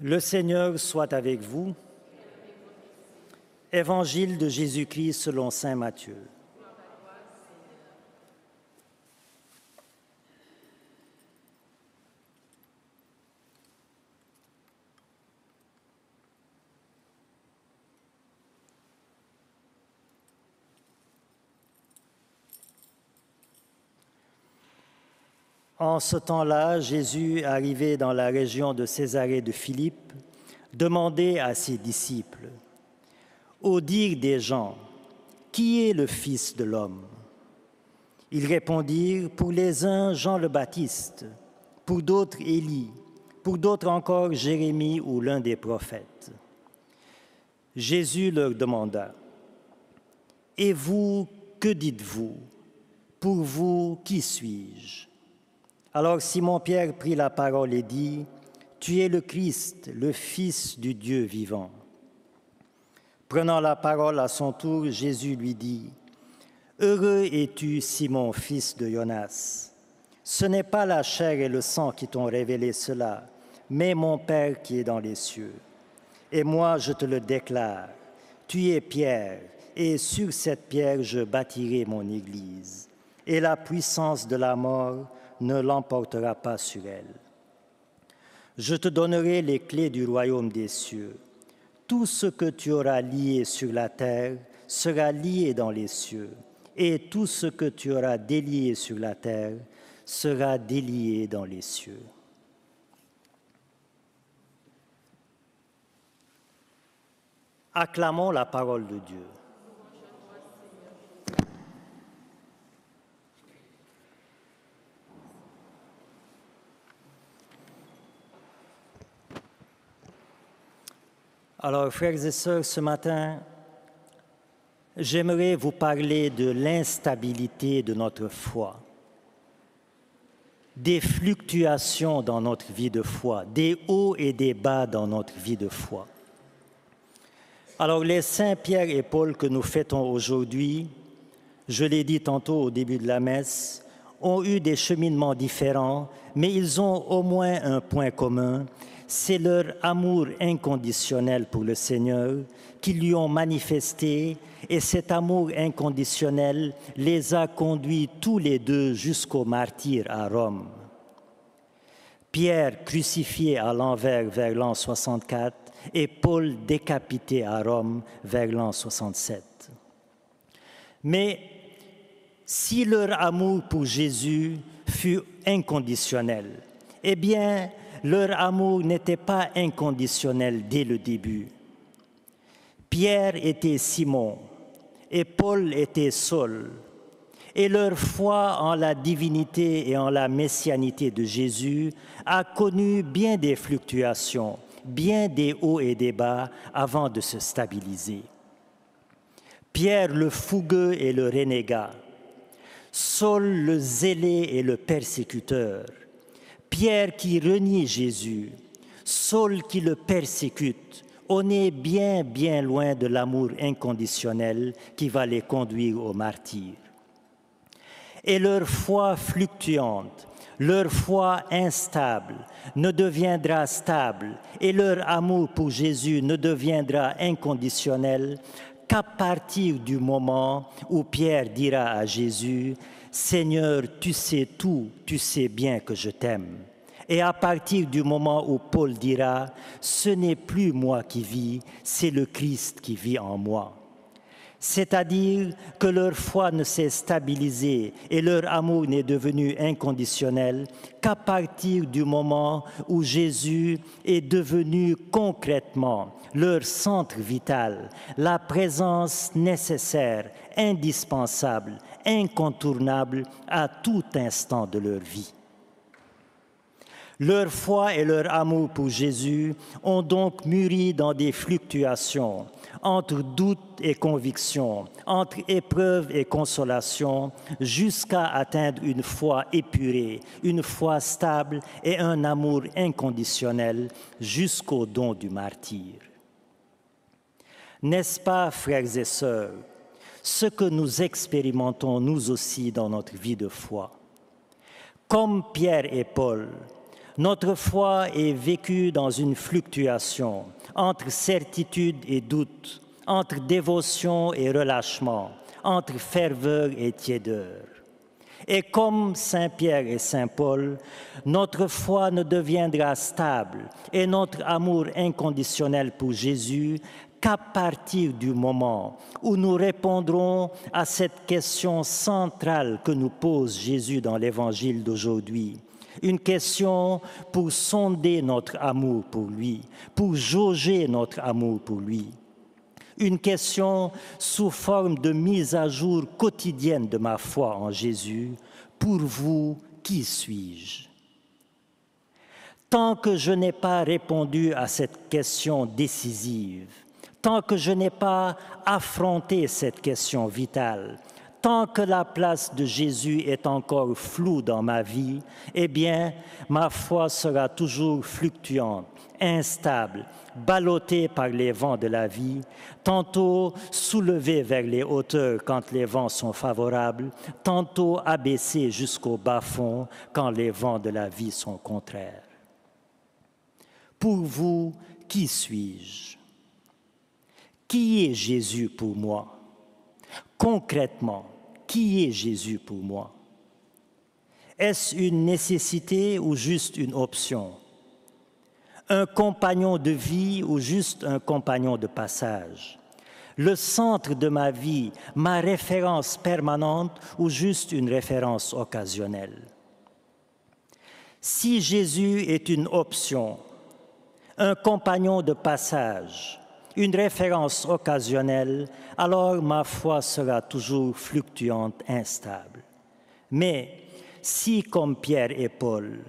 Le Seigneur soit avec vous. Évangile de Jésus-Christ selon saint Matthieu. En ce temps-là, Jésus, arrivé dans la région de Césarée de Philippe, demandait à ses disciples, « Au dire des gens, qui est le Fils de l'homme ?» Ils répondirent, « Pour les uns, Jean le Baptiste, pour d'autres, Élie, pour d'autres encore, Jérémie ou l'un des prophètes. » Jésus leur demanda, « Et vous, que dites-vous? Pour vous, qui suis-je » Alors Simon-Pierre prit la parole et dit, « Tu es le Christ, le Fils du Dieu vivant. » Prenant la parole à son tour, Jésus lui dit, « Heureux es-tu, Simon, fils de Jonas. Ce n'est pas la chair et le sang qui t'ont révélé cela, mais mon Père qui est dans les cieux. Et moi, je te le déclare, tu es Pierre, et sur cette pierre je bâtirai mon Église, et la puissance de la mort ne l'emportera pas sur elle. Je te donnerai les clés du royaume des cieux. Tout ce que tu auras lié sur la terre sera lié dans les cieux, et tout ce que tu auras délié sur la terre sera délié dans les cieux. » Acclamons la parole de Dieu. Alors, frères et sœurs, ce matin, j'aimerais vous parler de l'instabilité de notre foi, des fluctuations dans notre vie de foi, des hauts et des bas dans notre vie de foi. Alors, les saints Pierre et Paul que nous fêtons aujourd'hui, je l'ai dit tantôt au début de la messe, ont eu des cheminements différents, mais ils ont au moins un point commun, c'est leur amour inconditionnel pour le Seigneur qu'ils lui ont manifesté, et cet amour inconditionnel les a conduits tous les deux jusqu'au martyre à Rome. Pierre crucifié à l'envers vers l'an 64 et Paul décapité à Rome vers l'an 67. Mais si leur amour pour Jésus fut inconditionnel, eh bien, leur amour n'était pas inconditionnel dès le début. Pierre était Simon et Paul était Saul, et leur foi en la divinité et en la messianité de Jésus a connu bien des fluctuations, bien des hauts et des bas avant de se stabiliser. Pierre le fougueux et le renégat, Saul le zélé et le persécuteur, Pierre qui renie Jésus, Saul qui le persécute, on est bien, bien loin de l'amour inconditionnel qui va les conduire au martyre. Et leur foi fluctuante, leur foi instable ne deviendra stable et leur amour pour Jésus ne deviendra inconditionnel qu'à partir du moment où Pierre dira à Jésus, « Seigneur, tu sais tout, tu sais bien que je t'aime. » Et à partir du moment où Paul dira, « Ce n'est plus moi qui vis, c'est le Christ qui vit en moi. » C'est-à-dire que leur foi ne s'est stabilisée et leur amour n'est devenu inconditionnel qu'à partir du moment où Jésus est devenu concrètement leur centre vital, la présence nécessaire, indispensable, incontournable à tout instant de leur vie. Leur foi et leur amour pour Jésus ont donc mûri dans des fluctuations, entre doute et conviction, entre épreuve et consolation, jusqu'à atteindre une foi épurée, une foi stable et un amour inconditionnel jusqu'au don du martyre. N'est-ce pas, frères et sœurs, ce que nous expérimentons nous aussi dans notre vie de foi? Comme Pierre et Paul, Notre foi est vécue dans une fluctuation entre certitude et doute, entre dévotion et relâchement, entre ferveur et tiédeur. Et comme Saint Pierre et Saint Paul, notre foi ne deviendra stable et notre amour inconditionnel pour Jésus qu'à partir du moment où nous répondrons à cette question centrale que nous pose Jésus dans l'Évangile d'aujourd'hui. Une question pour sonder notre amour pour lui, pour jauger notre amour pour lui. Une question sous forme de mise à jour quotidienne de ma foi en Jésus. Pour vous, qui suis-je? Tant que je n'ai pas répondu à cette question décisive, tant que je n'ai pas affronté cette question vitale, tant que la place de Jésus est encore floue dans ma vie, eh bien, ma foi sera toujours fluctuante, instable, ballottée par les vents de la vie, tantôt soulevée vers les hauteurs quand les vents sont favorables, tantôt abaissée jusqu'au bas-fond quand les vents de la vie sont contraires. Pour vous, qui suis-je? Qui est Jésus pour moi? Concrètement, qui est Jésus pour moi? Est-ce une nécessité ou juste une option? Un compagnon de vie ou juste un compagnon de passage? Le centre de ma vie, ma référence permanente ou juste une référence occasionnelle? Si Jésus est une option, un compagnon de passage, une référence occasionnelle, alors ma foi sera toujours fluctuante, instable. Mais si, comme Pierre et Paul,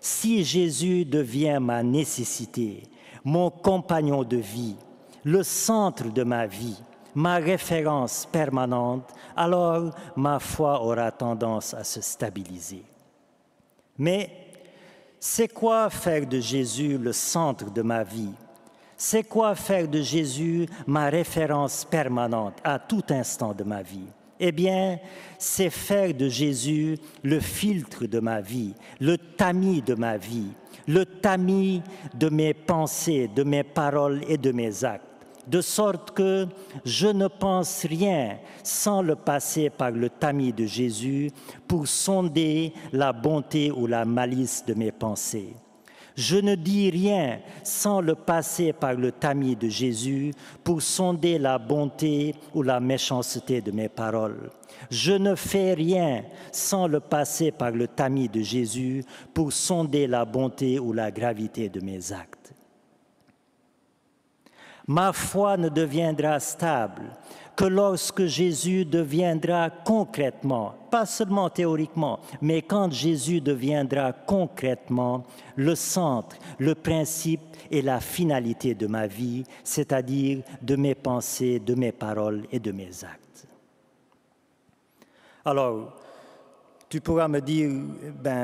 si Jésus devient ma nécessité, mon compagnon de vie, le centre de ma vie, ma référence permanente, alors ma foi aura tendance à se stabiliser. Mais c'est quoi faire de Jésus le centre de ma vie? C'est quoi faire de Jésus ma référence permanente à tout instant de ma vie? Eh bien, c'est faire de Jésus le filtre de ma vie, le tamis de ma vie, le tamis de mes pensées, de mes paroles et de mes actes, de sorte que je ne pense rien sans le passer par le tamis de Jésus pour sonder la bonté ou la malice de mes pensées. Je ne dis rien sans le passer par le tamis de Jésus pour sonder la bonté ou la méchanceté de mes paroles. Je ne fais rien sans le passer par le tamis de Jésus pour sonder la bonté ou la gravité de mes actes. Ma foi ne deviendra stable que lorsque Jésus deviendra concrètement, pas seulement théoriquement, mais quand Jésus deviendra concrètement le centre, le principe et la finalité de ma vie, c'est-à-dire de mes pensées, de mes paroles et de mes actes. Alors, tu pourras me dire,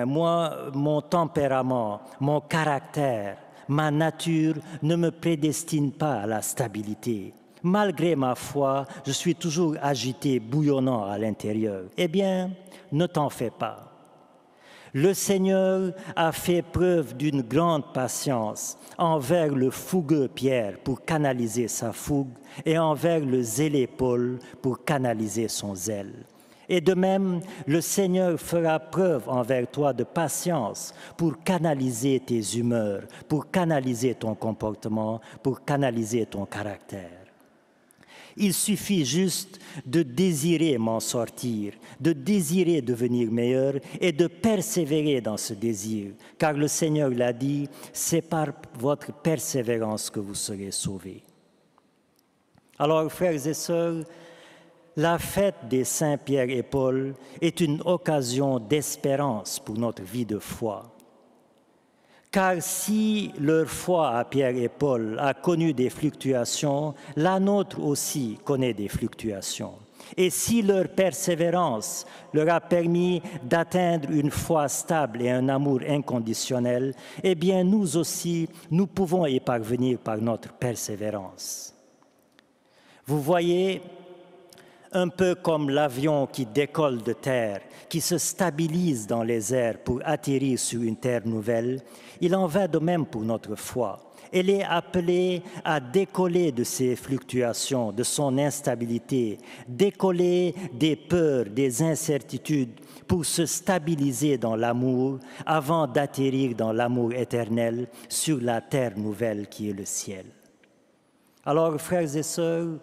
moi, mon tempérament, mon caractère, ma nature ne me prédestine pas à la stabilité. Malgré ma foi, je suis toujours agité, bouillonnant à l'intérieur. Eh bien, ne t'en fais pas. Le Seigneur a fait preuve d'une grande patience envers le fougueux Pierre pour canaliser sa fougue et envers le zélé Paul pour canaliser son zèle. Et de même, le Seigneur fera preuve envers toi de patience pour canaliser tes humeurs, pour canaliser ton comportement, pour canaliser ton caractère. Il suffit juste de désirer m'en sortir, de désirer devenir meilleur et de persévérer dans ce désir. Car le Seigneur l'a dit, c'est par votre persévérance que vous serez sauvés. Alors, frères et sœurs, la fête des Saints Pierre et Paul est une occasion d'espérance pour notre vie de foi. Car si leur foi à Pierre et Paul a connu des fluctuations, la nôtre aussi connaît des fluctuations. Et si leur persévérance leur a permis d'atteindre une foi stable et un amour inconditionnel, eh bien nous aussi, nous pouvons y parvenir par notre persévérance. Vous voyez, Un peu comme l'avion qui décolle de terre, qui se stabilise dans les airs pour atterrir sur une terre nouvelle, il en va de même pour notre foi. Elle est appelée à décoller de ses fluctuations, de son instabilité, décoller des peurs, des incertitudes pour se stabiliser dans l'amour avant d'atterrir dans l'amour éternel sur la terre nouvelle qui est le ciel. Alors, frères et sœurs,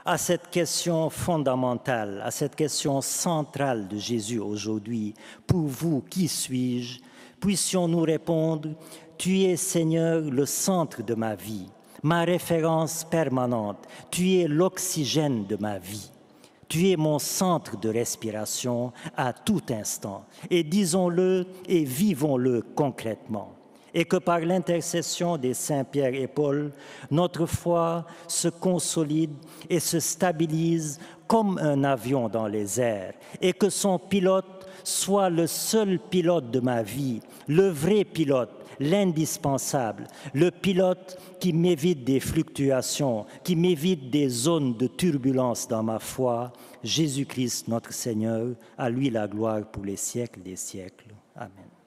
à cette question fondamentale, à cette question centrale de Jésus aujourd'hui, pour vous, qui suis-je? Puissions-nous répondre: tu es, Seigneur, le centre de ma vie, ma référence permanente. Tu es l'oxygène de ma vie. Tu es mon centre de respiration à tout instant. Et disons-le et vivons-le concrètement. Et que par l'intercession des saints Pierre et Paul, notre foi se consolide et se stabilise comme un avion dans les airs, et que son pilote soit le seul pilote de ma vie, le vrai pilote, l'indispensable, le pilote qui m'évite des fluctuations, qui m'évite des zones de turbulence dans ma foi, Jésus-Christ notre Seigneur, à lui la gloire pour les siècles des siècles. Amen.